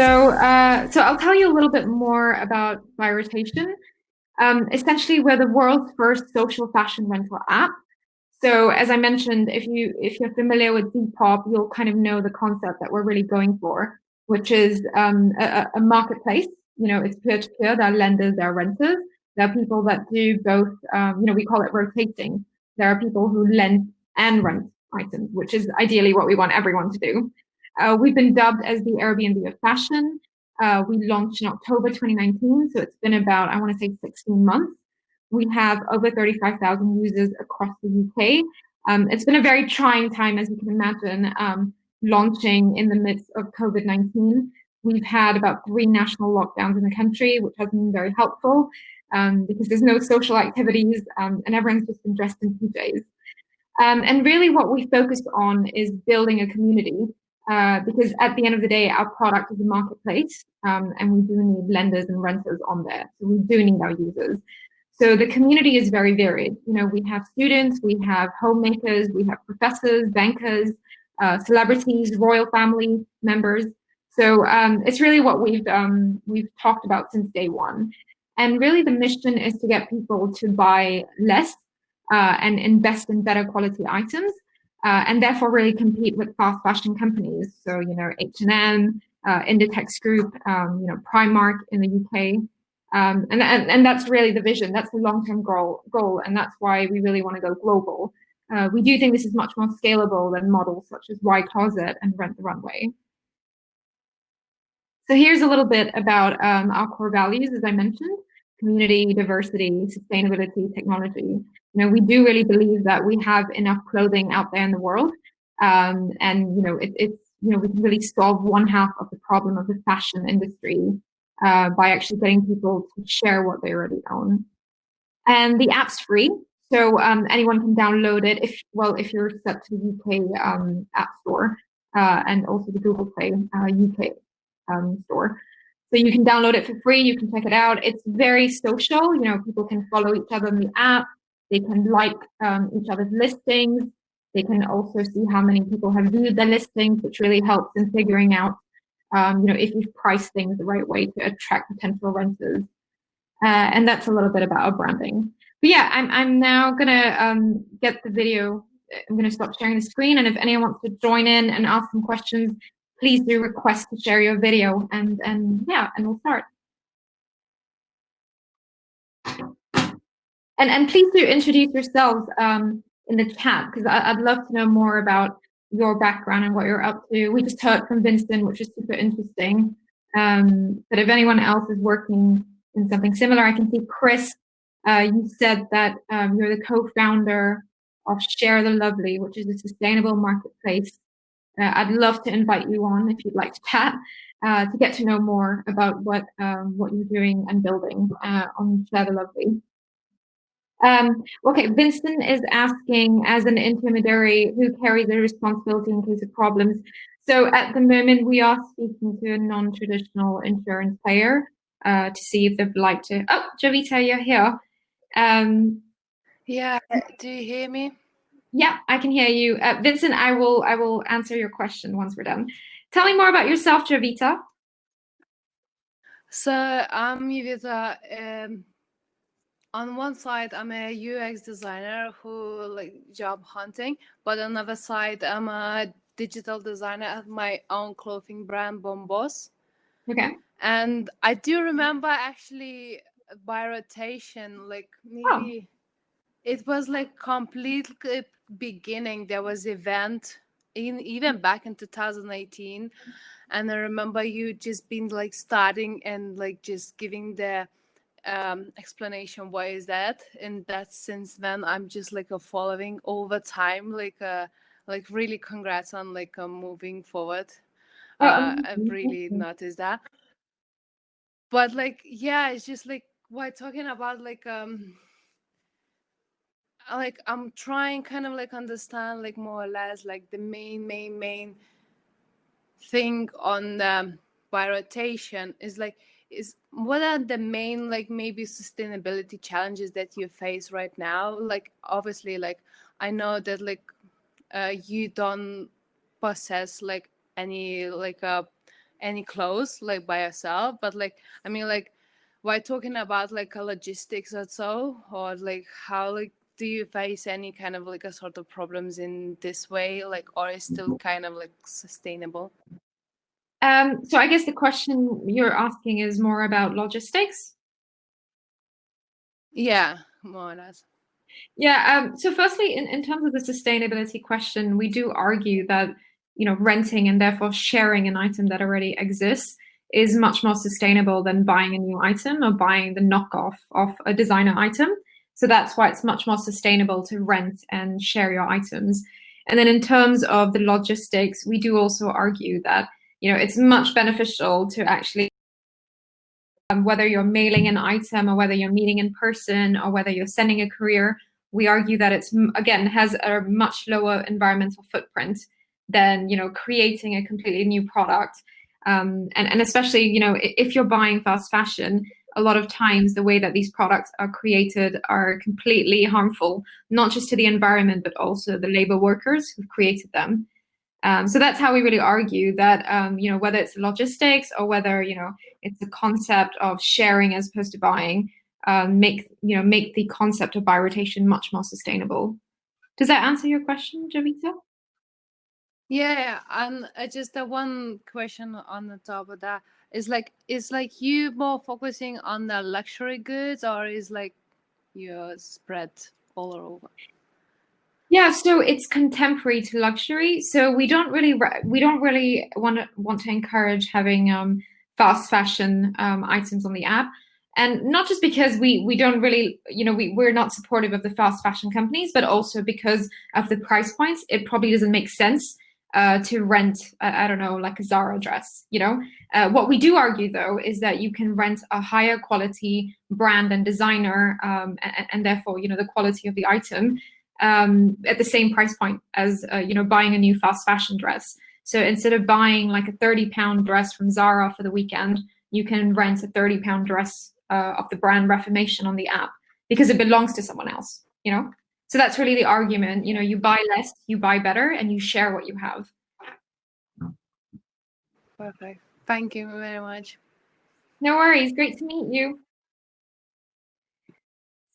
So I'll tell you a little bit more about Buy Rotation. Essentially, we're the world's first social fashion rental app. So as I mentioned, if you're familiar with Depop, you'll kind of know the concept that we're really going for, which is a marketplace. You know, it's peer-to-peer. There are lenders, there are renters. There are people that do both. We call it rotating. There are people who lend and rent items, which is ideally what we want everyone to do. We've been dubbed as the Airbnb of fashion. We launched in October 2019, so it's been about, I want to say, 16 months. We have over 35,000 users across the UK. It's been a very trying time, as you can imagine, launching in the midst of COVID-19. We've had about 3 national lockdowns in the country, which has been very helpful because there's no social activities and everyone's just been dressed in PJs. And really what we focused on is building a community because at the end of the day, our product is a marketplace and we do need lenders and renters on there. So we do need our users. So the community is very varied. You know, we have students, we have homemakers, we have professors, bankers, celebrities, royal family members. So it's really what we've talked about since day one. And really the mission is to get people to buy less and invest in better quality items and therefore really compete with fast fashion companies. So, you know, H&M, Inditex Group, Primark in the UK. And that's really the vision. That's the long-term goal, and that's why we really want to go global. We do think this is much more scalable than models such as Y Closet and Rent the Runway. So here's a little bit about our core values, as I mentioned: community, diversity, sustainability, technology. You know, we do really believe that we have enough clothing out there in the world, and it's we can really solve one half of the problem of the fashion industry by actually getting people to share what they already own. And the app's free, so anyone can download it if you're set to the UK App Store and also the Google Play UK store. So you can download it for free. You can check it out. It's very social. You know, people can follow each other in the app. They can like each other's listings. They can also see how many people have viewed their listings, which really helps in figuring out if you've priced things the right way to attract potential renters. And that's a little bit about our branding. But yeah, I'm now gonna get the video. I'm gonna stop sharing the screen, and if anyone wants to join in and ask some questions, please do request to share your video, and we'll start. And please do introduce yourselves in the chat, because I'd love to know more about your background and what you're up to. We just heard from Vincent, which is super interesting. But if anyone else is working in something similar, I can see Chris, you said that you're the co-founder of Share the Lovely, which is a sustainable marketplace. I'd love to invite you on if you'd like to chat to get to know more about what you're doing and building on Share the Lovely. Okay, Vincent is asking, as an intermediary, who carries the responsibility in case of problems? So at the moment, we are speaking to a non-traditional insurance player to see if they'd like to. Oh, Jovita, you're here. Yeah, do you hear me? Yeah, I can hear you. Vincent, I will answer your question once we're done. Tell me more about yourself, Jovita. So I'm Jovita. On one side, I'm a UX designer who like job hunting, but on the other side, I'm a digital designer at my own clothing brand, Bombos. Okay. And I do remember actually Buy Rotation, like maybe it was like completely beginning. There was event even back in 2018, and I remember you just been like starting and like just giving the explanation why is that, and that since then I'm just like a following over time, like really congrats on like moving forward. I've really noticed that. But like yeah, it's just like why talking about like I'm trying kind of like understand like more or less like the main thing on Buy Rotation is like is what are the main like maybe sustainability challenges that you face right now? Like obviously like I know that like you don't possess like any like any clothes like by yourself, but like I mean like we're talking about like a logistics or so, or like how like do you face any kind of like a sort of problems in this way, like, or is still kind of like sustainable? So I guess the question you're asking is more about logistics. Yeah, more or less. Yeah. So firstly, in terms of the sustainability question, we do argue that, renting and therefore sharing an item that already exists is much more sustainable than buying a new item or buying the knockoff of a designer item. So that's why it's much more sustainable to rent and share your items. And then in terms of the logistics, we do also argue that, it's much beneficial to actually whether you're mailing an item or whether you're meeting in person or whether you're sending a courier, we argue that it's, again, has a much lower environmental footprint than, creating a completely new product. And especially, if you're buying fast fashion, a lot of times the way that these products are created are completely harmful, not just to the environment, but also the labor workers who've created them. So that's how we really argue that, whether it's logistics or whether, it's the concept of sharing as opposed to buying, make the concept of buy rotation much more sustainable. Does that answer your question, Javita? Yeah, and just the one question on the top of that is like you more focusing on the luxury goods, or is like you spread all over? Yeah, so it's contemporary to luxury. So we don't really want to encourage having fast fashion items on the app, and not just because we don't really, we're not supportive of the fast fashion companies, but also because of the price points. It probably doesn't make sense to rent, I don't know, like a Zara dress. What we do argue though is that you can rent a higher quality brand and designer, and therefore, the quality of the item at the same price point as buying a new fast fashion dress. So instead of buying like a 30-pound dress from Zara for the weekend, you can rent a 30-pound dress of the brand Reformation on the app because it belongs to someone else. So that's really the argument. You buy less, you buy better, and you share what you have. Perfect. Thank you very much. No worries. Great to meet you.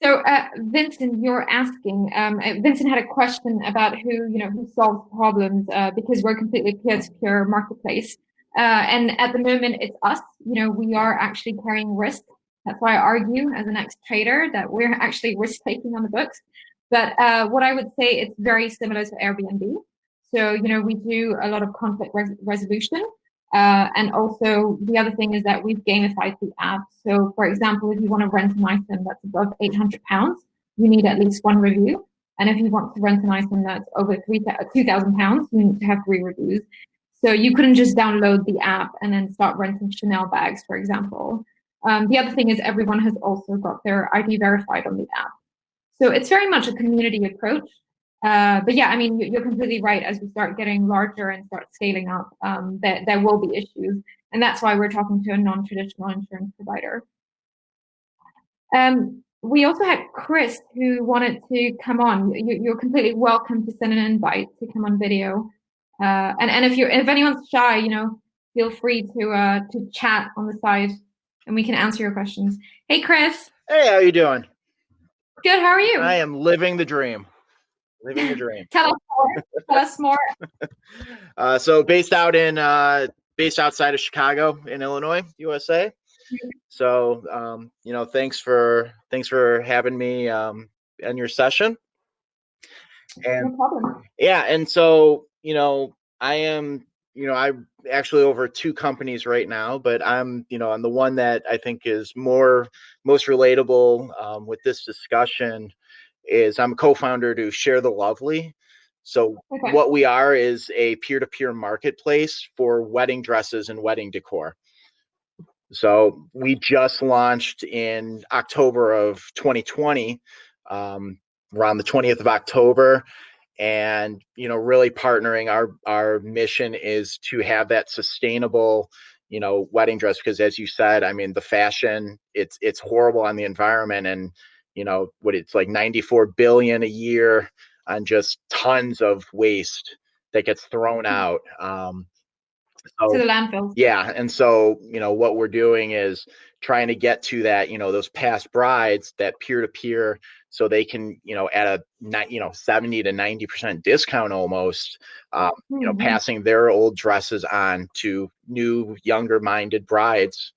So, Vincent, you're asking. Vincent had a question about who solves problems because we're completely peer-to-peer marketplace, and at the moment it's us. We are actually carrying risk. That's why I argue as an ex-trader that we're actually risk-taking on the books. But what I would say, it's very similar to Airbnb. So, we do a lot of conflict resolution. And also the other thing is that we've gamified the app. So for example, if you want to rent an item that's above £800, you need at least one review. And if you want to rent an item that's over £2,000, you need to have 3 reviews. So you couldn't just download the app and then start renting Chanel bags, for example. The other thing is everyone has also got their ID verified on the app. So it's very much a community approach. But yeah, I mean, you're completely right. As we start getting larger and start scaling up, there will be issues. And that's why we're talking to a non-traditional insurance provider. We also had Chris who wanted to come on. You're completely welcome to send an invite to come on video. And if anyone's shy, feel free to chat on the side and we can answer your questions. Hey, Chris. Hey, how you doing? Good. How are you? I am living the dream. Living the dream. Tell us more. Tell us more. So based outside of Chicago in Illinois, USA. So thanks for having me in your session. And no problem. Yeah, and so I am I actually over 2 companies right now, but I'm on the one that I think is most relatable with this discussion is I'm a co-founder to Share the Lovely. So what we are is a peer-to-peer marketplace for wedding dresses and wedding decor. So we just launched in October of 2020, around the 20th of October. And really partnering, our mission is to have that sustainable wedding dress, because as you said, I mean, the fashion, it's horrible on the environment, and what it's like 94 billion a year on just tons of waste that gets thrown out. So To the landfills. yeah, and so what we're doing is trying to get to that, those past brides, that peer-to-peer, so they can, at a 70 to 90% discount almost, passing their old dresses on to new, younger minded brides,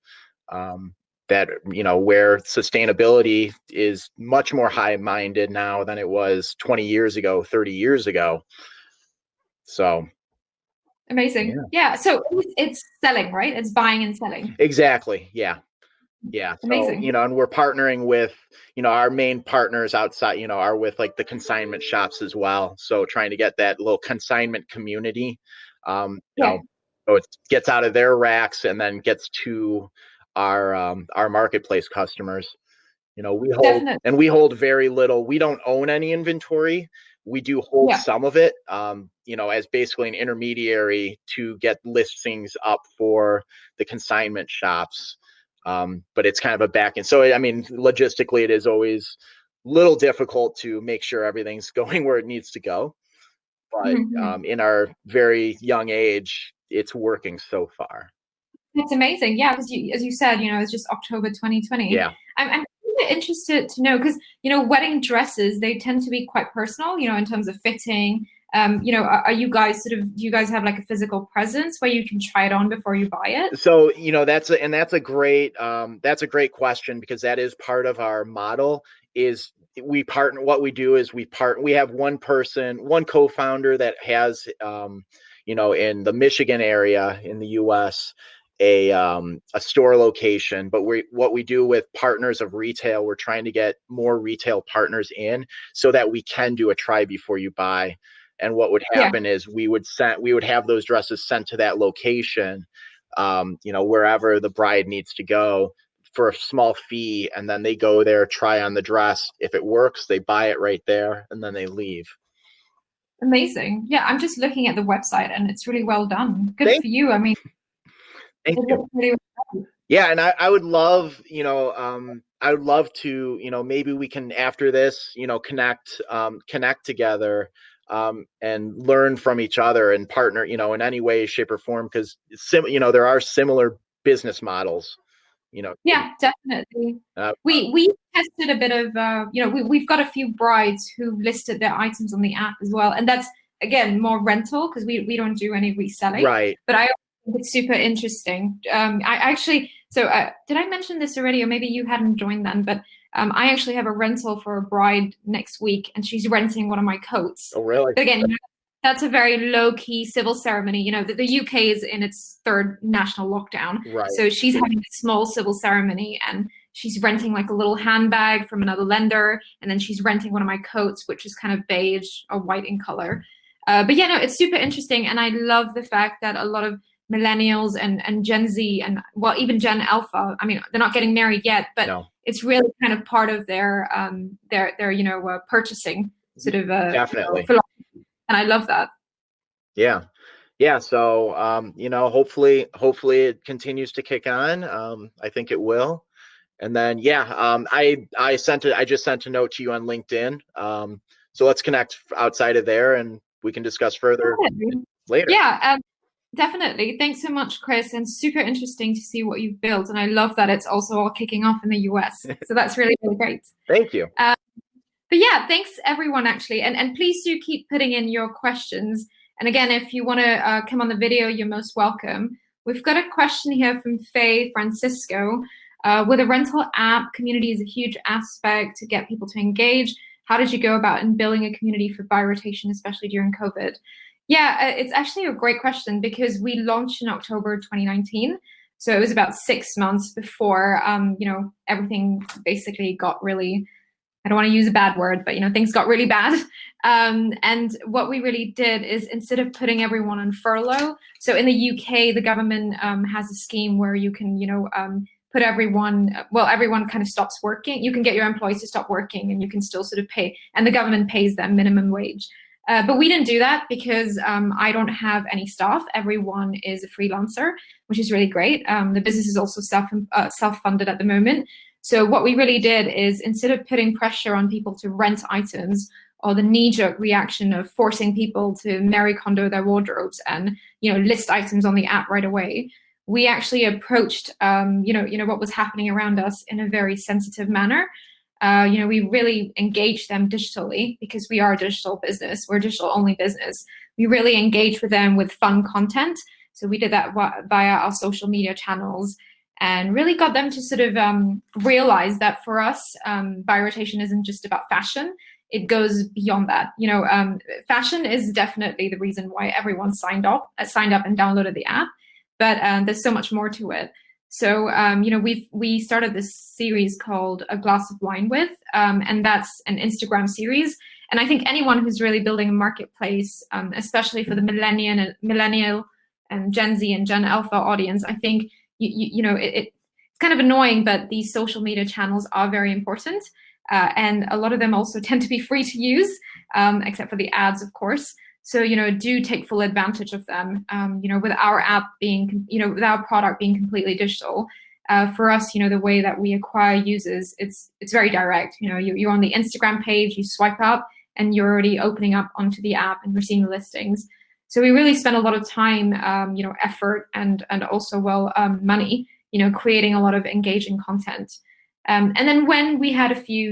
that where sustainability is much more high-minded now than it was 20 years ago, 30 years ago. So amazing. Yeah. So it's selling, right? It's buying and selling. exactly. Yeah. So, Amazing. and we're partnering with, our main partners outside, are with like the consignment shops as well. So trying to get that little consignment community, so it gets out of their racks and then gets to our marketplace customers. We hold very little. We don't own any inventory. We do hold some of it, as basically an intermediary to get listings up for the consignment shops. But it's kind of a back end. So, I mean, logistically, it is always a little difficult to make sure everything's going where it needs to go. But in our very young age, it's working so far. It's amazing. Yeah, because as you said, it's just October 2020. Yeah. I'm interested to know, because, wedding dresses, they tend to be quite personal, in terms of fitting. Are you guys do you guys have like a physical presence where you can try it on before you buy it? So, that's a great question, because that is part of our model. Is we partner, what we do is we have one co-founder that has, in the Michigan area in the US, a store location. But what we do with partners of retail, we're trying to get more retail partners in so that we can do a try before you buy. And what would happen is we would have those dresses sent to that location, wherever the bride needs to go, for a small fee, and then they go there, try on the dress. If it works, they buy it right there, and then they leave. Amazing. Yeah, I'm just looking at the website, and it's really well done. Good for you. I mean, thank you. Really well. Yeah, and I would love, I would love to, maybe we can, after this, connect together, and learn from each other and partner, in any way, shape, or form, because there are similar business models. Yeah, definitely. We tested a bit of, we've got a few brides who listed their items on the app as well, and that's again more rental, because we don't do any reselling. Right. But I think it's super interesting. I actually, did I mention this already, or maybe you hadn't joined then? But I actually have a rental for a bride next week, and she's renting one of my coats. Oh, really? But again, that's a very low-key civil ceremony. The UK is in its third national lockdown. Right. So she's having a small civil ceremony, and she's renting like a little handbag from another lender, and then she's renting one of my coats, which is kind of beige or white in color. But yeah, no, it's super interesting, and I love the fact that a lot of millennials and Gen Z, and well, even Gen Alpha, I mean, they're not getting married yet, but it's really kind of part of their purchasing sort of definitely. And I love that. Yeah. So, hopefully it continues to kick on. I think it will. And then, I just sent a note to you on LinkedIn. So let's connect outside of there, and we can discuss further later. Yeah, definitely. Thanks so much, Chris. And super interesting to see what you've built. And I love that it's also all kicking off in the US. So that's really, really great. Thank you. But yeah, thanks everyone, actually. And please do keep putting in your questions. And again, if you want to come on the video, you're most welcome. We've got a question here from Faye Francisco. With a rental app, community is a huge aspect to get people to engage. How did you go about in building a community for buy rotation, especially during COVID? Yeah, it's actually a great question, because we launched in October 2019. So it was about 6 months before, everything basically got really, I don't want to use a bad word, but things got really bad. And what we really did is, instead of putting everyone on furlough, so in the UK, the government has a scheme where you can, put everyone kind of stops working. You can get your employees to stop working, and you can still sort of pay, and the government pays them minimum wage. But we didn't do that, because I don't have any staff. Everyone is a freelancer, which is really great. The business is also self-funded at the moment. So what we really did is, instead of putting pressure on people to rent items, or the knee-jerk reaction of forcing people to Marie Kondo their wardrobes and list items on the app right away. We actually approached what was happening around us in a very sensitive manner. We really engaged them digitally because we are a digital business. We're a digital only business. We really engaged with them with fun content. So we did that via our social media channels and really got them to sort of realize that for us, buyer rotation isn't just about fashion. It goes beyond that. Fashion is definitely the reason why everyone signed up and downloaded the app, but there's so much more to it. So, we started this series called A Glass of Wine With, and that's an Instagram series. And I think anyone who's really building a marketplace, especially for the millennial and Gen Z and Gen Alpha audience, I think, it's kind of annoying, but these social media channels are very important. And a lot of them also tend to be free to use, except for the ads, of course. So, do take full advantage of them. With our app being, with our product being completely digital, for us, the way that we acquire users, it's very direct. You're on the Instagram page, you swipe up, and you're already opening up onto the app and we're seeing the listings. So we really spend a lot of time, effort and also money, creating a lot of engaging content. And then when we had a few,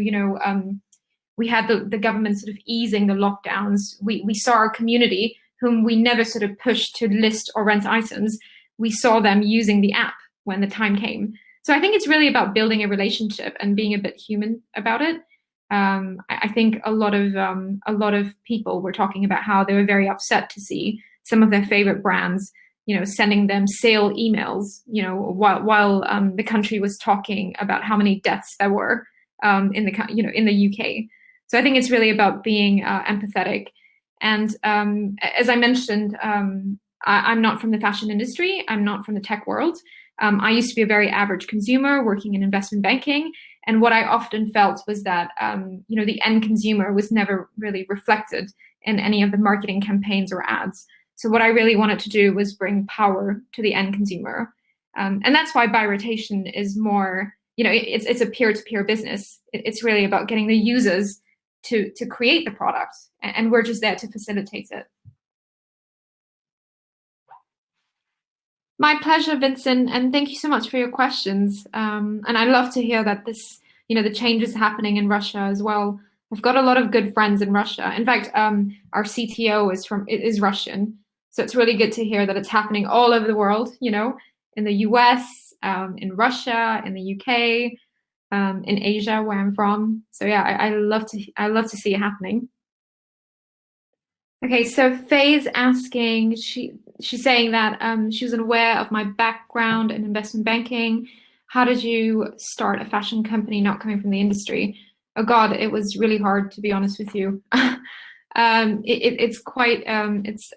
we had the government sort of easing the lockdowns, we saw our community, whom we never sort of pushed to list or rent items, we saw them using the app when the time came. So I think it's really about building a relationship and being a bit human about it. I think a lot of people were talking about how they were very upset to see some of their favorite brands, sending them sale emails, while the country was talking about how many deaths there were in the UK. So I think it's really about being empathetic. And as I mentioned, I'm not from the fashion industry. I'm not from the tech world. I used to be a very average consumer working in investment banking. And what I often felt was that, the end consumer was never really reflected in any of the marketing campaigns or ads. So what I really wanted to do was bring power to the end consumer. And that's why buy rotation is more, it's a peer-to-peer business. It's really about getting the users to create the product. And we're just there to facilitate it. My pleasure, Vincent, and thank you so much for your questions. And I love to hear that this, the change is happening in Russia as well. I've got a lot of good friends in Russia. In fact, our CTO is Russian, so it's really good to hear that it's happening all over the world. In the US, in Russia, in the UK, in Asia, where I'm from. So yeah, I love to see it happening. Okay, so Faye's asking, she's saying that she was unaware of my background in investment banking. How did you start a fashion company not coming from the industry? Oh God, it was really hard, to be honest with you. It's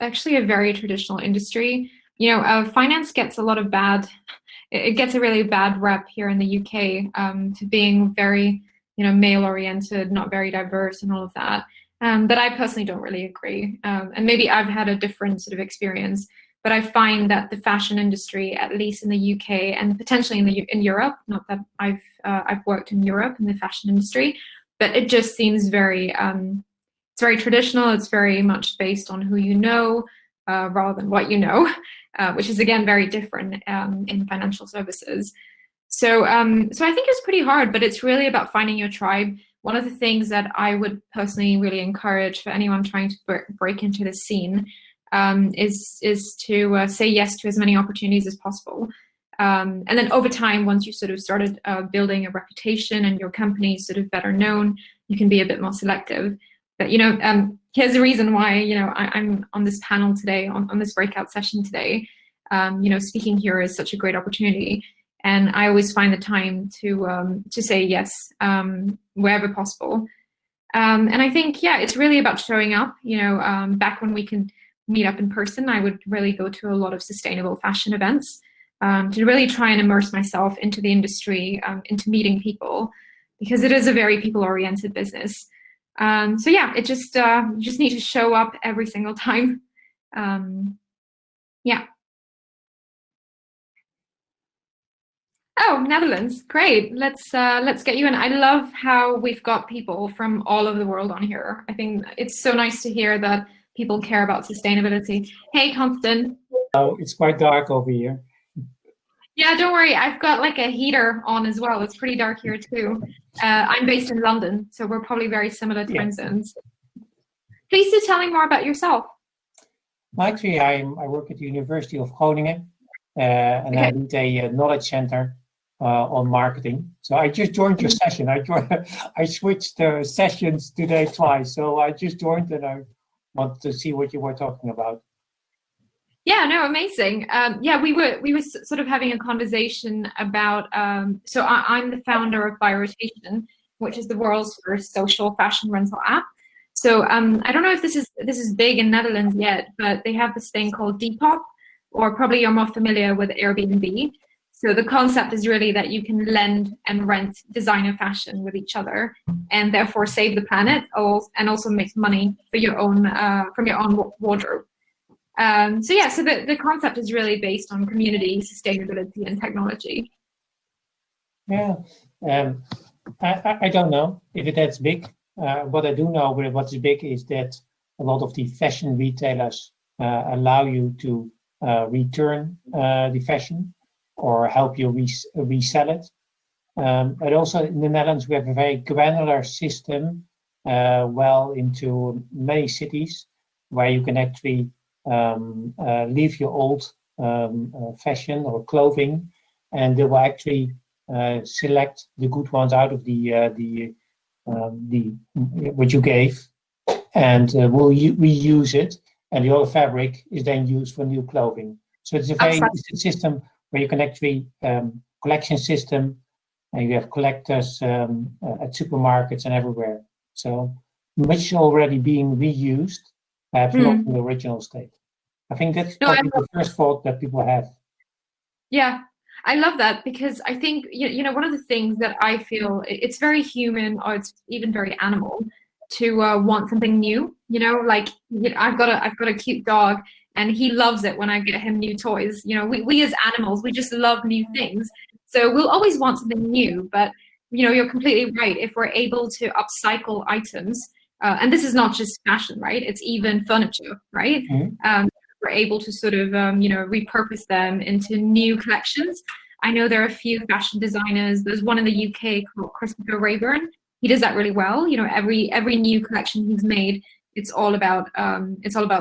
actually a very traditional industry. Finance gets a lot of it gets a really bad rep here in the UK to being very, male oriented, not very diverse and all of that. But I personally don't really agree. And maybe I've had a different sort of experience, but I find that the fashion industry, at least in the UK and potentially in Europe, not that I've worked in Europe in the fashion industry, but it just seems very, it's very traditional. It's very much based on who you know rather than what you know, which is again very different in financial services. So I think it's pretty hard, but it's really about finding your tribe. One of the things that I would personally really encourage for anyone trying to break into the scene is to say yes to as many opportunities as possible. And then over time, once you sort of started building a reputation and your company is sort of better known, you can be a bit more selective. But here's the reason why I'm on this panel today, on this breakout session today. Speaking here is such a great opportunity. And I always find the time to say yes wherever possible. And I think, yeah, it's really about showing up. Back when we can meet up in person, I would really go to a lot of sustainable fashion events to really try and immerse myself into the industry, into meeting people, because it is a very people-oriented business. So yeah, it just you just need to show up every single time. Yeah. Oh, Netherlands, great. Let's get you in. I love how we've got people from all over the world on here. I think it's so nice to hear that people care about sustainability. Hey, Constant. Oh, it's quite dark over here. Yeah, don't worry. I've got like a heater on as well. It's pretty dark here too. I'm based in London, so we're probably very similar time zones. Please do tell me more about yourself. Well, actually, I work at the University of Groningen, and I lead a knowledge center on marketing. So I just joined your session. I switched sessions today twice. So I just joined, and I want to see what you were talking about. Yeah, no, amazing. Yeah, we were sort of having a conversation about. So I'm the founder of Rotation, which is the world's first social fashion rental app. So I don't know if this is big in Netherlands yet, but they have this thing called Depop, or probably you're more familiar with Airbnb. So the concept is really that you can lend and rent designer fashion with each other, and therefore save the planet, and also make money for your own from your own wardrobe. So yeah, so the concept is really based on community, sustainability, and technology. Yeah, I don't know if that's big. What I do know what is big is that a lot of the fashion retailers allow you to return the fashion or help you resell it. But also in the Netherlands, we have a very granular system well into many cities where you can actually leave your old fashion or clothing, and they will actually select the good ones out of the what you gave, and will reuse it, and the other fabric is then used for new clothing. So it's a system where you can actually collection system, and you have collectors at supermarkets and everywhere. So much already being reused, perhaps not in the original state. I think that's probably the first thought that people have. Yeah, I love that, because I think you know one of the things that I feel it's very human, or it's even very animal, to want something new. You know, like I've got a cute dog, and he loves it when I get him new toys. You know, we as animals, we just love new things. So we'll always want something new. But you know, you're completely right. If we're able to upcycle items, and this is not just fashion, right? It's even furniture, right? We're able to sort of repurpose them into new collections. I know there are a few fashion designers. There's one in the UK called Christopher Rayburn. He does that really well. You know, every new collection he's made, it's all about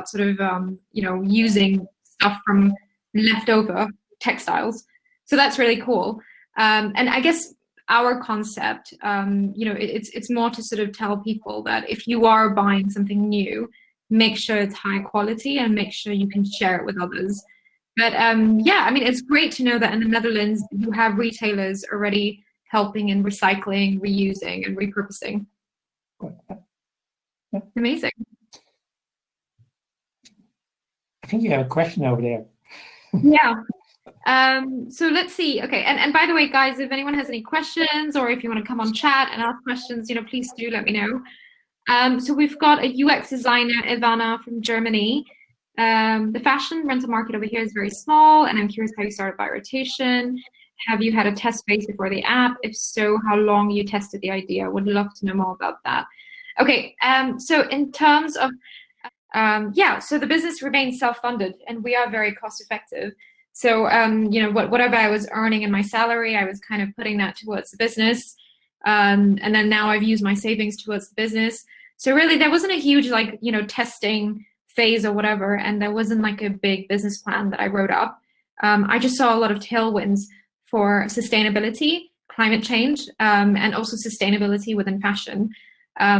sort of using stuff from leftover textiles. So that's really cool. And I guess our concept, it's more to sort of tell people that if you are buying something new, make sure it's high quality and make sure you can share it with others. But yeah, I mean, it's great to know that in the Netherlands you have retailers already helping in recycling, reusing, and repurposing. Amazing. I think you have a question over there. Yeah. So let's see. Okay, and by the way, guys, if anyone has any questions, or if you want to come on chat and ask questions, please do let me know. So we've got a UX designer, Ivana from Germany. The fashion rental market over here is very small, and I'm curious how you started by Rotation. Have you had a test phase before the app? If so, how long you tested the idea? Would love to know more about that. Okay, so in terms of, so the business remains self-funded, and we are very cost-effective. So, whatever I was earning in my salary, I was kind of putting that towards the business. And then now I've used my savings towards the business. So really there wasn't a huge testing phase or whatever, and there wasn't like a big business plan that I wrote up. I just saw a lot of tailwinds for sustainability, climate change, and also sustainability within fashion.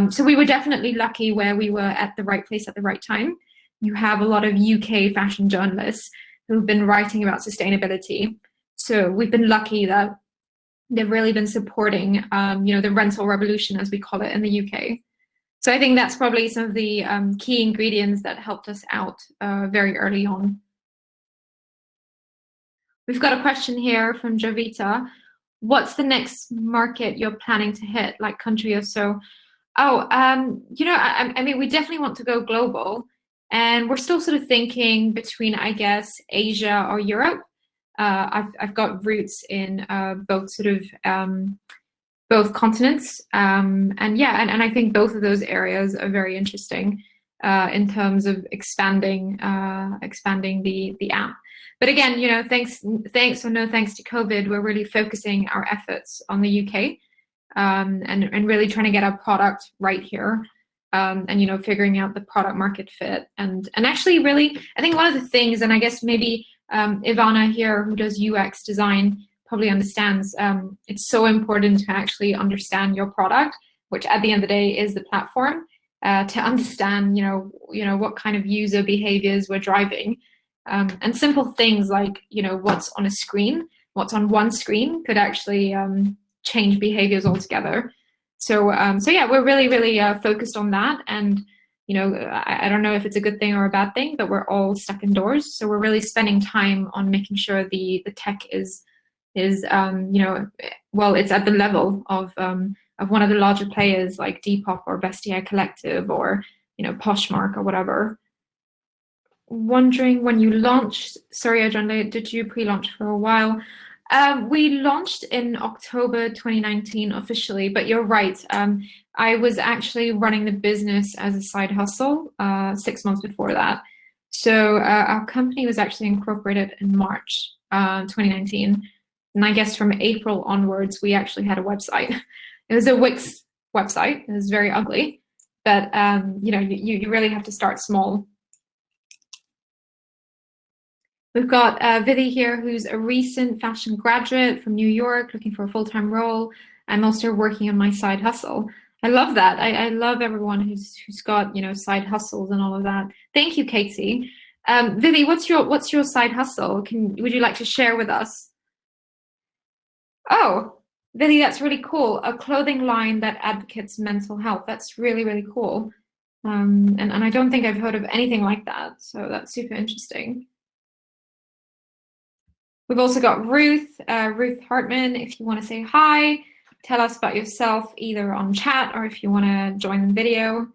So we were definitely lucky where we were at the right place at the right time. You have a lot of UK fashion journalists who've been writing about sustainability. So we've been lucky that they've really been supporting, the rental revolution, as we call it in the UK. So I think that's probably some of the key ingredients that helped us out very early on. We've got a question here from Javita. What's the next market you're planning to hit, like country or so? Oh, I mean, we definitely want to go global, and we're still sort of thinking between, I guess, Asia or Europe. I've got roots in both sort of both continents, and I think both of those areas are very interesting in terms of expanding the app. But again, thanks or no thanks to COVID, we're really focusing our efforts on the UK, and really trying to get our product right here, and figuring out the product market fit, and actually really, I think one of the things, and I guess maybe Ivana here, who does UX design, probably understands, it's so important to actually understand your product, which at the end of the day is the platform, to understand what kind of user behaviors we're driving. And simple things like, what's on a screen, what's on one screen could actually change behaviors altogether. So yeah, we're really, really focused on that. And, I don't know if it's a good thing or a bad thing, but we're all stuck indoors. So we're really spending time on making sure the tech is it's at the level of one of the larger players like Depop or Vestiaire Collective or, Poshmark or whatever. Wondering when you launched, sorry, Ajanda, did you pre-launch for a while? We launched in October 2019 officially, but you're right. I was actually running the business as a side hustle 6 months before that. So our company was actually incorporated in March 2019. And I guess from April onwards, we actually had a website. It was a Wix website. It was very ugly, but you really have to start small. We've got Vithi here, who's a recent fashion graduate from New York, looking for a full-time role. I'm also working on my side hustle. I love that. I love everyone who's got side hustles and all of that. Thank you, Katie. Vithi, what's your side hustle? Would you like to share with us? Oh, Vithi, that's really cool. A clothing line that advocates mental health. That's really, really cool. And I don't think I've heard of anything like that. So that's super interesting. We've also got Ruth Hartman. If you want to say hi, tell us about yourself either on chat or if you want to join the video.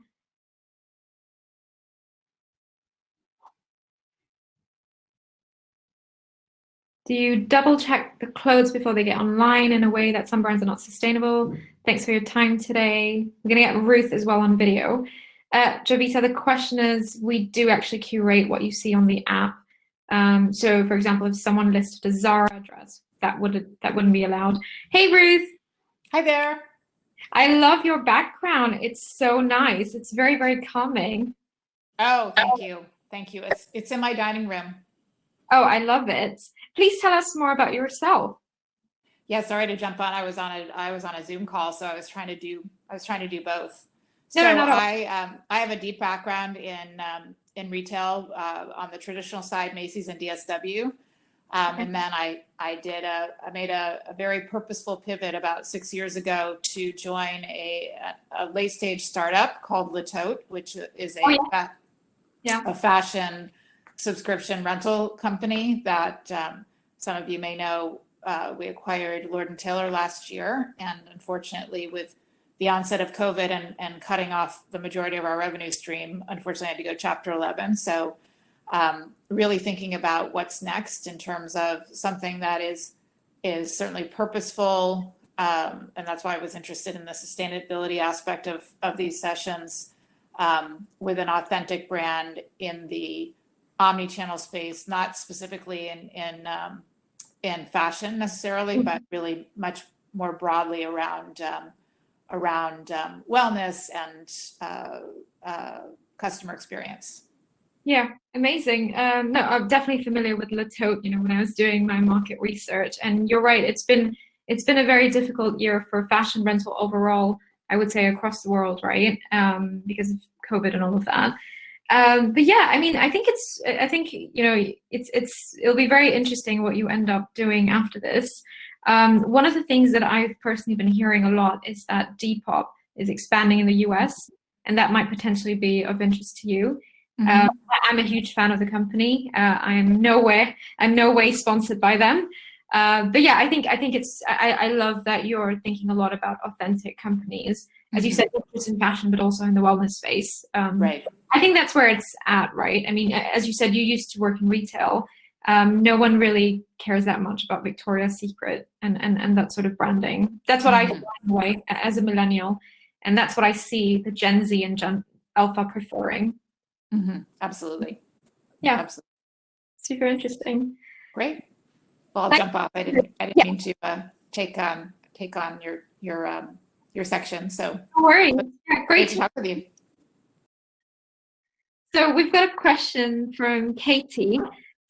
Do you double check the clothes before they get online in a way that some brands are not sustainable? Thanks for your time today. We're going to get Ruth as well on video. Jovita, the question is, we do actually curate what you see on the app. So for example, if someone listed a Zara dress, that wouldn't be allowed. Hey, Ruth. Hi there. I love your background. It's so nice. It's very, very calming. Oh, thank you. Thank you. It's in my dining room. Oh, I love it. Please tell us more about yourself. Yeah, sorry to jump on. I was on a Zoom call, so I was trying to do both. No, so not at all. I have a deep background in retail, on the traditional side, Macy's and DSW. And then I made a very purposeful pivot about 6 years ago to join a late stage startup called Le Tote, which is a fashion subscription rental company that some of you may know. We acquired Lord & Taylor last year, and unfortunately with the onset of COVID and cutting off the majority of our revenue stream, unfortunately I had to go Chapter 11. So really thinking about what's next in terms of something that is certainly purposeful, and that's why I was interested in the sustainability aspect of these sessions, with an authentic brand in the omni-channel space, not specifically in fashion necessarily, but really much more broadly around wellness and customer experience. Yeah, amazing. No, I'm definitely familiar with Le Tote, when I was doing my market research. And you're right, it's been a very difficult year for fashion rental overall, I would say across the world, right? Because of COVID and all of that. But yeah, I mean, I think it'll be very interesting what you end up doing after this. One of the things that I've personally been hearing a lot is that Depop is expanding in the US, and that might potentially be of interest to you. Mm-hmm. I'm a huge fan of the company. I'm no way sponsored by them. But yeah, I think I love that you're thinking a lot about authentic companies, as you said, not just in fashion, but also in the wellness space. Right. I think that's where it's at, right? I mean, as you said, you used to work in retail. No one really cares that much about Victoria's Secret and that sort of branding. That's what I feel anyway as a millennial, and that's what I see the Gen Z and Gen Alpha preferring. Absolutely. Yeah. Absolutely. Super interesting. Great. Well, I'll jump off. I didn't mean to take on your section. So no worries. Yeah, great to talk with you. So we've got a question from Katie.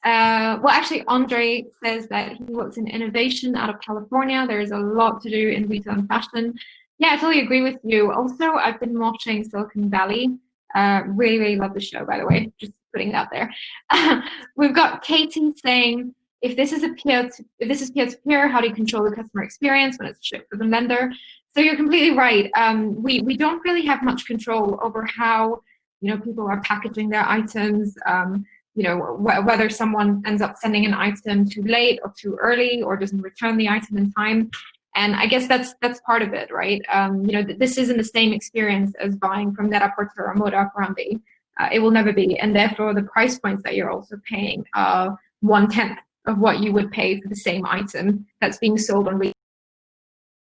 Well, actually, Andre says that he works in innovation out of California. There's a lot to do in retail and fashion. Yeah, I totally agree with you. Also, I've been watching Silicon Valley. Really, really love the show, by the way. Just putting it out there. We've got Katie saying, if this is peer-to-peer, how do you control the customer experience when it's shipped for the lender? So you're completely right. We don't really have much control over how people are packaging their items. Whether someone ends up sending an item too late or too early or doesn't return the item in time. And I guess that's part of it, right? This isn't the same experience as buying from Net-a-Porter or Moda Operandi. It will never be. And therefore, the price points that you're also paying are 1/10 of what you would pay for the same item that's being sold on retail.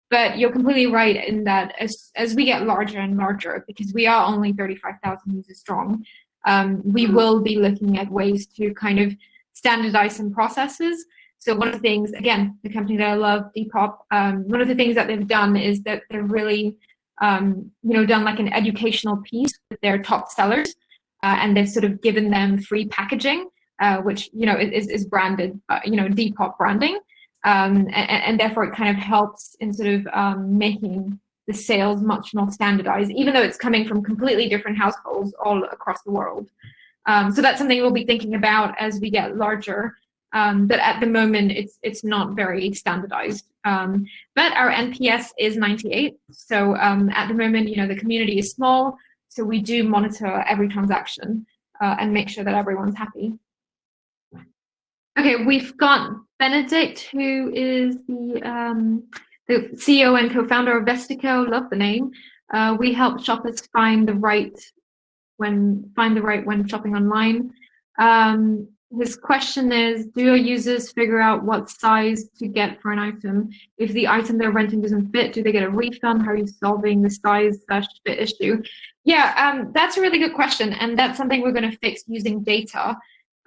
But you're completely right in that as we get larger and larger, because we are only 35,000 users strong, we will be looking at ways to kind of standardize some processes. So one of the things, again, the company that I love, Depop, one of the things that they've done is that they've really, done like an educational piece with their top sellers, and they've sort of given them free packaging, which is branded, Depop branding, and therefore it kind of helps in sort of making the sales much more standardized, even though it's coming from completely different households all across the world. So that's something we'll be thinking about as we get larger. But at the moment, it's not very standardized. But our NPS is 98. So at the moment, the community is small. So we do monitor every transaction and make sure that everyone's happy. Okay, we've got Benedict, who is the CEO and co-founder of Vestico. Love the name. We help shoppers find the right when shopping online. His question is, do your users figure out what size to get for an item? If the item they're renting doesn't fit, do they get a refund? How are you solving the size/fit issue? Yeah, that's a really good question. And that's something we're going to fix using data.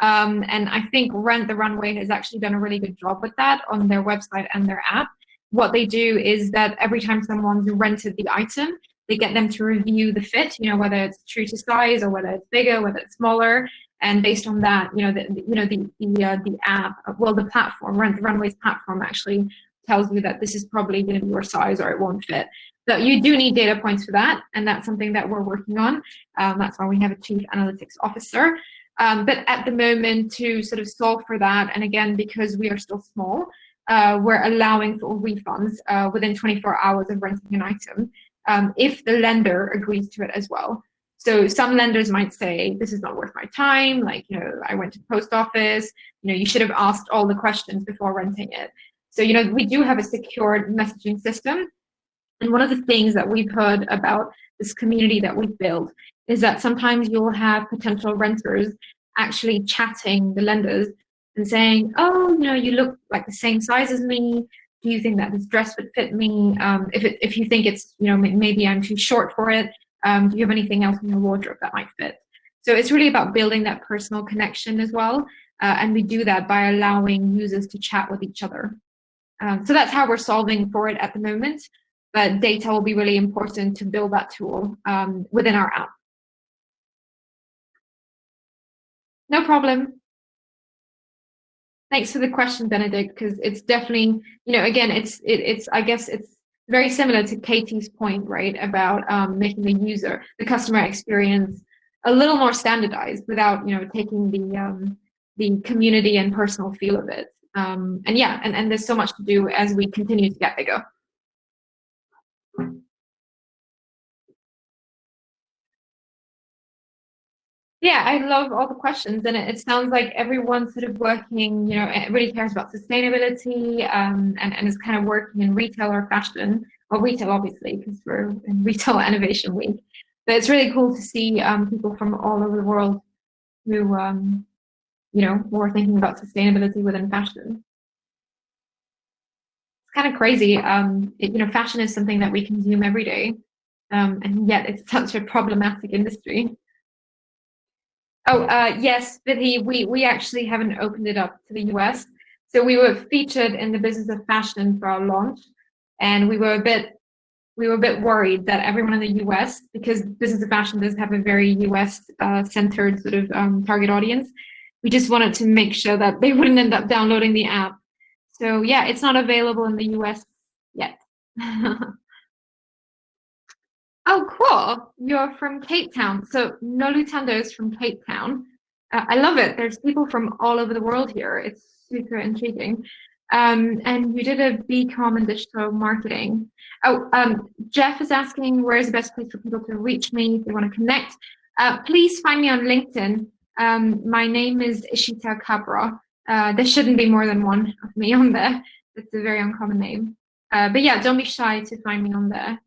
And I think Rent the Runway has actually done a really good job with that on their website and their app. What they do is that every time someone's rented the item, they get them to review the fit, whether it's true to size or whether it's bigger, whether it's smaller. And based on that, the app, the platform, Rent the Runway's platform actually tells you that this is probably going to be your size or it won't fit. So you do need data points for that, and that's something that we're working on. That's why we have a chief analytics officer. But at the moment, to sort of solve for that, and again, because we are still small, we're allowing for refunds within 24 hours of renting an item if the lender agrees to it as well. So some lenders might say, this is not worth my time. Like, I went to the post office, you should have asked all the questions before renting it. So, we do have a secured messaging system. And one of the things that we've heard about this community that we've built is that sometimes you'll have potential renters actually chatting the lenders and saying, oh, you look like the same size as me. Do you think that this dress would fit me? If you think it's, maybe I'm too short for it. Do you have anything else in your wardrobe that might fit? So it's really about building that personal connection as well. And we do that by allowing users to chat with each other. So that's how we're solving for it at the moment. But data will be really important to build that tool within our app. No problem. Thanks for the question, Benedict, because it's definitely, again, I guess it's very similar to Katie's point, right, about making the customer experience a little more standardized without, taking the community and personal feel of it. And there's so much to do as we continue to get bigger. Yeah, I love all the questions, and it sounds like everyone's sort of working, really cares about sustainability, and is kind of working in retail or fashion, or retail, obviously, because we're in Retail Innovation Week. But it's really cool to see people from all over the world who more thinking about sustainability within fashion. It's kind of crazy. Fashion is something that we consume every day, and yet it's such a problematic industry. Oh, yes, Vithi, we actually haven't opened it up to the US. So we were featured in the Business of Fashion for our launch, and we were a bit worried that everyone in the US, because Business of Fashion does have a very US centered sort of target audience, we just wanted to make sure that they wouldn't end up downloading the app. So yeah, it's not available in the US yet. Oh, cool. You're from Cape Town. So Nolutando is from Cape Town. I love it. There's people from all over the world here. It's super intriguing. And you did a BCom in digital marketing. Oh, Jeff is asking, where is the best place for people to reach me if they want to connect? Please find me on LinkedIn. My name is Eshita Kabra. There shouldn't be more than one of me on there. It's a very uncommon name. But yeah, don't be shy to find me on there.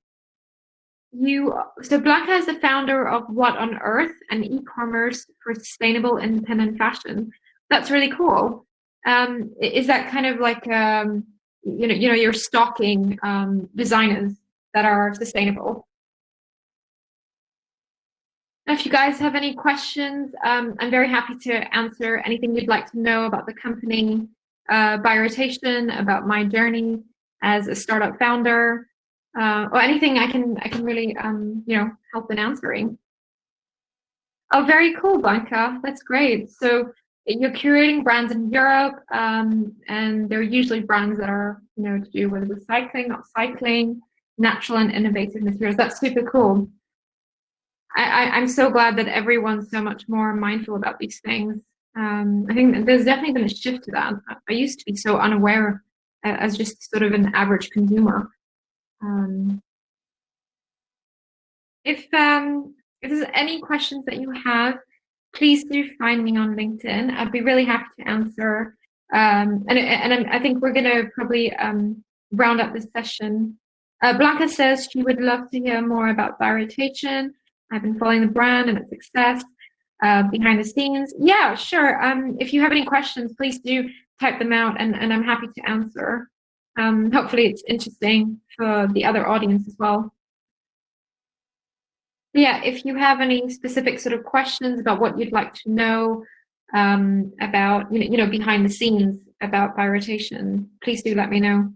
So Blanca is the founder of What on Earth, an e-commerce for sustainable independent fashion. That's really cool. Is that kind of like you're stocking designers that are sustainable? If you guys have any questions, I'm very happy to answer anything you'd like to know about the company, by rotation, about my journey as a startup founder. Or anything I can really help in answering. Oh, very cool, Blanca. That's great. So you're curating brands in Europe, and they're usually brands that are to do with recycling, upcycling, natural and innovative materials. That's super cool. I'm so glad that everyone's so much more mindful about these things. I think there's definitely been a shift to that. I used to be so unaware as just sort of an average consumer. If there's any questions that you have, please do find me on LinkedIn. I'd be really happy to answer. And I think we're gonna probably round up this session. Blanca says she would love to hear more about by rotation. I've been following the brand and its success behind the scenes. Yeah, sure. If you have any questions, please do type them out, and I'm happy to answer. Hopefully it's interesting for the other audience as well. Yeah, if you have any specific sort of questions about what you'd like to know about, behind the scenes about by rotation, please do let me know.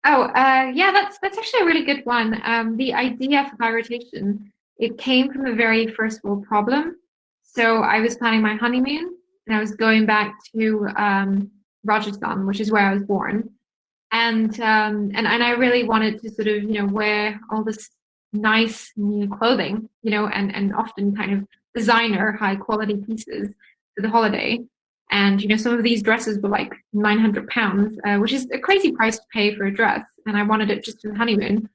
Oh, yeah, that's actually a really good one. The idea for by rotation, it came from a very first world problem. So I was planning my honeymoon, and I was going back to Rajasthan, which is where I was born, and I really wanted to sort of wear all this nice new clothing, and often kind of designer, high quality pieces for the holiday. And some of these dresses were like £900, which is a crazy price to pay for a dress. And I wanted it just for the honeymoon.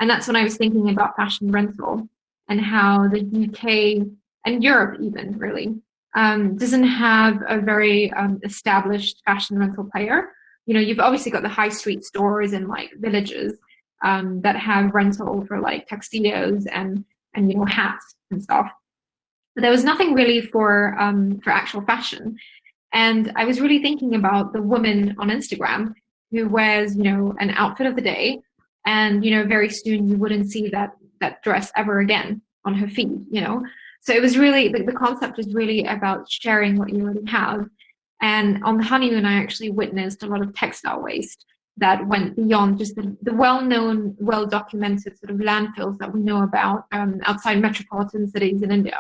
And that's when I was thinking about fashion rental and how the UK and Europe even really doesn't have a very established fashion rental player. You've obviously got the high street stores in like villages that have rental for like tuxedos and hats and stuff. But there was nothing really for actual fashion. And I was really thinking about the woman on Instagram who wears, an outfit of the day, and very soon you wouldn't see that dress ever again on her feed, So it was really the concept is really about sharing what you already have. And on the honeymoon, I actually witnessed a lot of textile waste that went beyond just the well-known, well-documented sort of landfills that we know about outside metropolitan cities in India.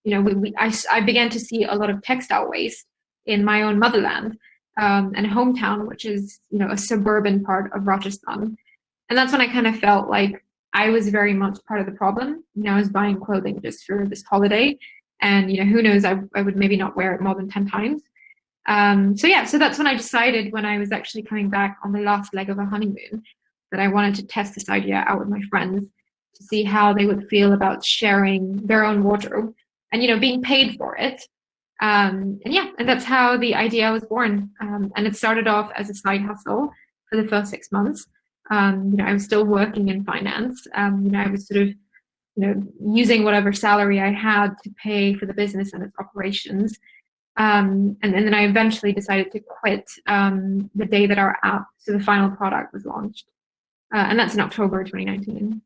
I began to see a lot of textile waste in my own motherland and hometown, which is a suburban part of Rajasthan. And that's when I kind of felt like I was very much part of the problem. I was buying clothing just for this holiday, and who knows, I would maybe not wear it more than 10 times. So that's when I decided, when I was actually coming back on the last leg of a honeymoon, that I wanted to test this idea out with my friends to see how they would feel about sharing their own wardrobe and being paid for it. And that's how the idea was born. And it started off as a side hustle for the first 6 months. I was still working in finance. I was sort of using whatever salary I had to pay for the business and its operations. And then I eventually decided to quit the day that our app, so the final product, was launched. And that's in October 2019.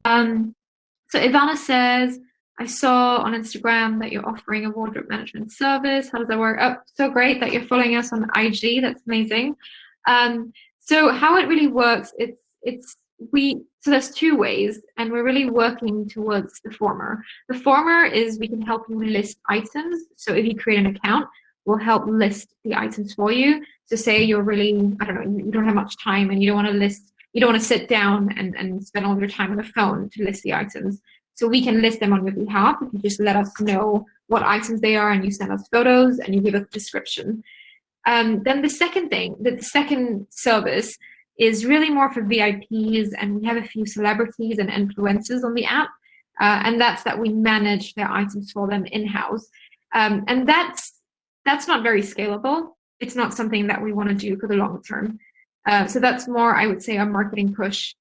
So Ivana says, I saw on Instagram that you're offering a wardrobe management service. How does that work? Oh, so great that you're following us on IG. That's amazing. So how it really works, so there's two ways, and we're really working towards the former. The former is we can help you list items. So if you create an account, we'll help list the items for you. So say you're really, I don't know, you don't have much time and you don't want to list, you don't want to sit down and spend all your time on the phone to list the items. So we can list them on your behalf if you just let us know what items they are and you send us photos and you give us a description. Then the second thing, the second service is really more for VIPs, and we have a few celebrities and influencers on the app, and that's that we manage their items for them in-house. And that's not very scalable. It's not something that we want to do for the long term. So that's more, I would say, a marketing push,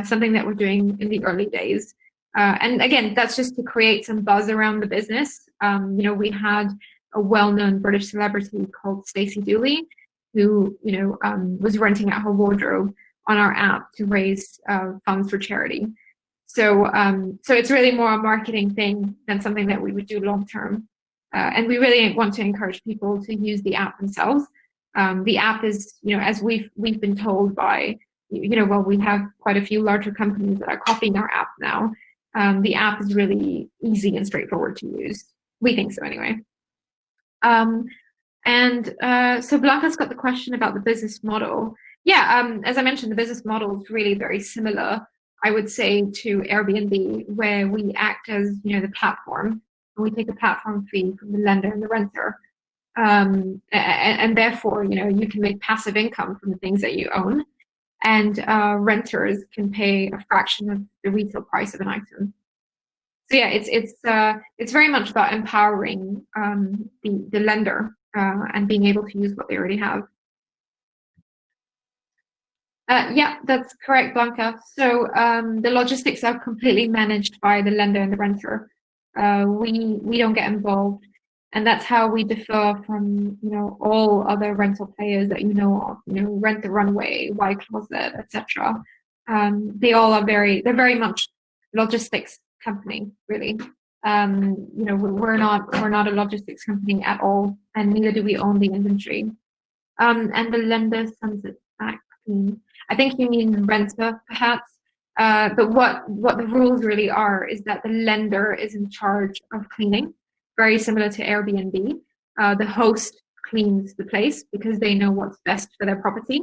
something that we're doing in the early days. And again, that's just to create some buzz around the business. We had a well-known British celebrity called Stacey Dooley, who was renting out her wardrobe on our app to raise funds for charity. So it's really more a marketing thing than something that we would do long term. And we really want to encourage people to use the app themselves. The app is, as we've been told by, we have quite a few larger companies that are copying our app now. The app is really easy and straightforward to use. We think so anyway. So Blanca's got the question about the business model. Yeah, as I mentioned, the business model is really very similar, I would say, to Airbnb, where we act as, the platform, and we take a platform fee from the lender and the renter. And therefore, you can make passive income from the things that you own, and renters can pay a fraction of the retail price of an item. So yeah, it's very much about empowering the lender and being able to use what they already have. Yeah, that's correct, Blanca. So the logistics are completely managed by the lender and the renter. We don't get involved, and that's how we differ from all other rental players that you know of. Rent the Runway, Y Closet, etc. They're very much logistics company, really. We're not a logistics company at all, and neither do we own the inventory. And the lender sends it back. I think you mean renter, perhaps. But what the rules really are is that the lender is in charge of cleaning, very similar to Airbnb. The host cleans the place because they know what's best for their property.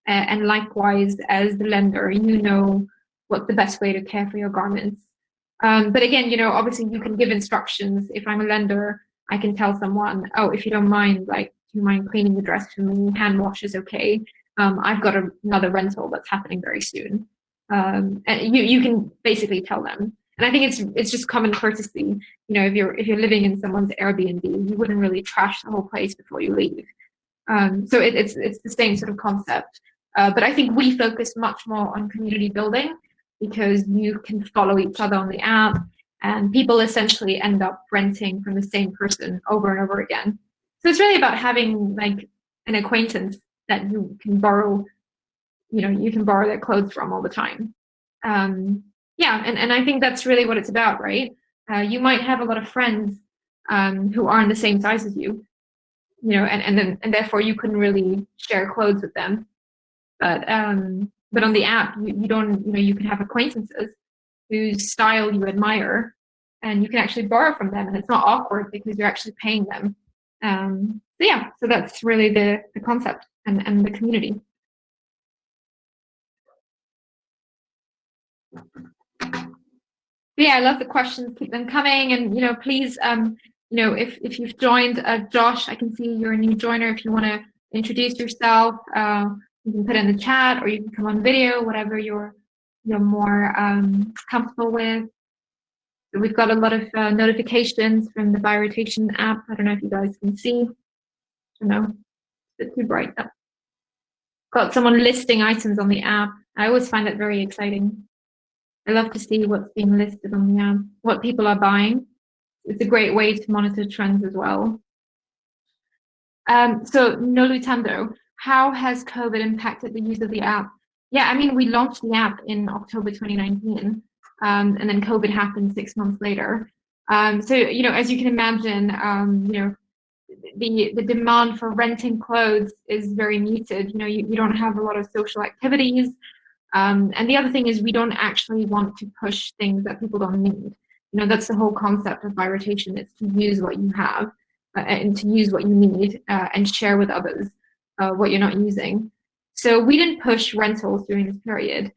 And likewise, as the lender, you know what's the best way to care for your garments. But again, obviously you can give instructions. If I'm a lender, I can tell someone, oh, if you don't mind, do you mind cleaning the dress for me? Hand wash is okay. I've got another rental that's happening very soon. And you can basically tell them. And I think it's just common courtesy. If you're living in someone's Airbnb, you wouldn't really trash the whole place before you leave. So it's the same sort of concept. But I think we focus much more on community building, because you can follow each other on the app, and people essentially end up renting from the same person over and over again. So it's really about having an acquaintance that you can borrow, you can borrow their clothes from all the time. Yeah, and I think that's really what it's about, right? You might have a lot of friends who aren't the same size as you, and therefore you couldn't really share clothes with them. But on the app, you don't, you can have acquaintances whose style you admire, and you can actually borrow from them, and it's not awkward because you're actually paying them. So yeah, so that's really the concept and the community. Yeah, I love the questions. Keep them coming, and please, if you've joined, Josh, I can see you're a new joiner. If you want to introduce yourself, you can put it in the chat, or you can come on video, whatever you're more comfortable with. So we've got a lot of notifications from the Buy Rotation app. I don't know if you guys can see. I don't know, it's a bit too bright. Got someone listing items on the app. I always find that very exciting. I love to see what's being listed on the app, what people are buying. It's a great way to monitor trends as well. So Nolutando, how has COVID impacted the use of the app? Yeah, I mean, we launched the app in October 2019, and then COVID happened 6 months later. So, you know, as you can imagine, you know, the demand for renting clothes is very muted. You know, you don't have a lot of social activities. And the other thing is we don't actually want to push things that people don't need. You know, that's the whole concept of buy rotation. It's to use what you have and to use what you need and share with others what you're not using. So we didn't push rentals during this period.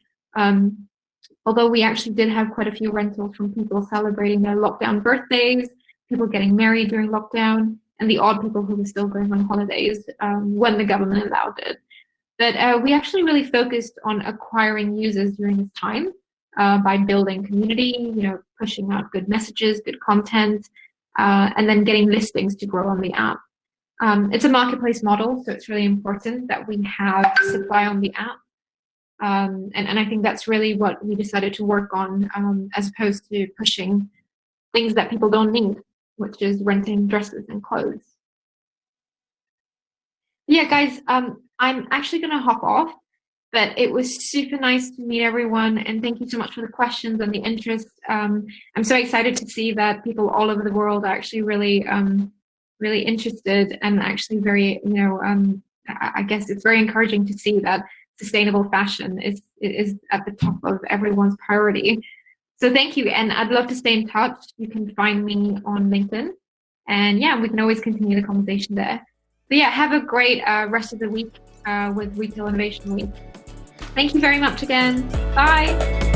Although we actually did have quite a few rentals from people celebrating their lockdown birthdays, people getting married during lockdown, and the odd people who were still going on holidays when the government allowed it. But we actually really focused on acquiring users during this time by building community, you know, pushing out good messages, good content, and then getting listings to grow on the app. It's a marketplace model, so it's really important that we have supply on the app. And I think that's really what we decided to work on, as opposed to pushing things that people don't need, which is renting dresses and clothes. Yeah, guys, I'm actually going to hop off, but it was super nice to meet everyone, and thank you so much for the questions and the interest. I'm so excited to see that people all over the world are actually really, really interested and actually very, you know, I guess it's very encouraging to see that sustainable fashion is at the top of everyone's priority. So thank you, and I'd love to stay in touch. You can find me on LinkedIn, and yeah, we can always continue the conversation there. So yeah, have a great rest of the week with Retail Innovation Week. Thank you very much again. Bye.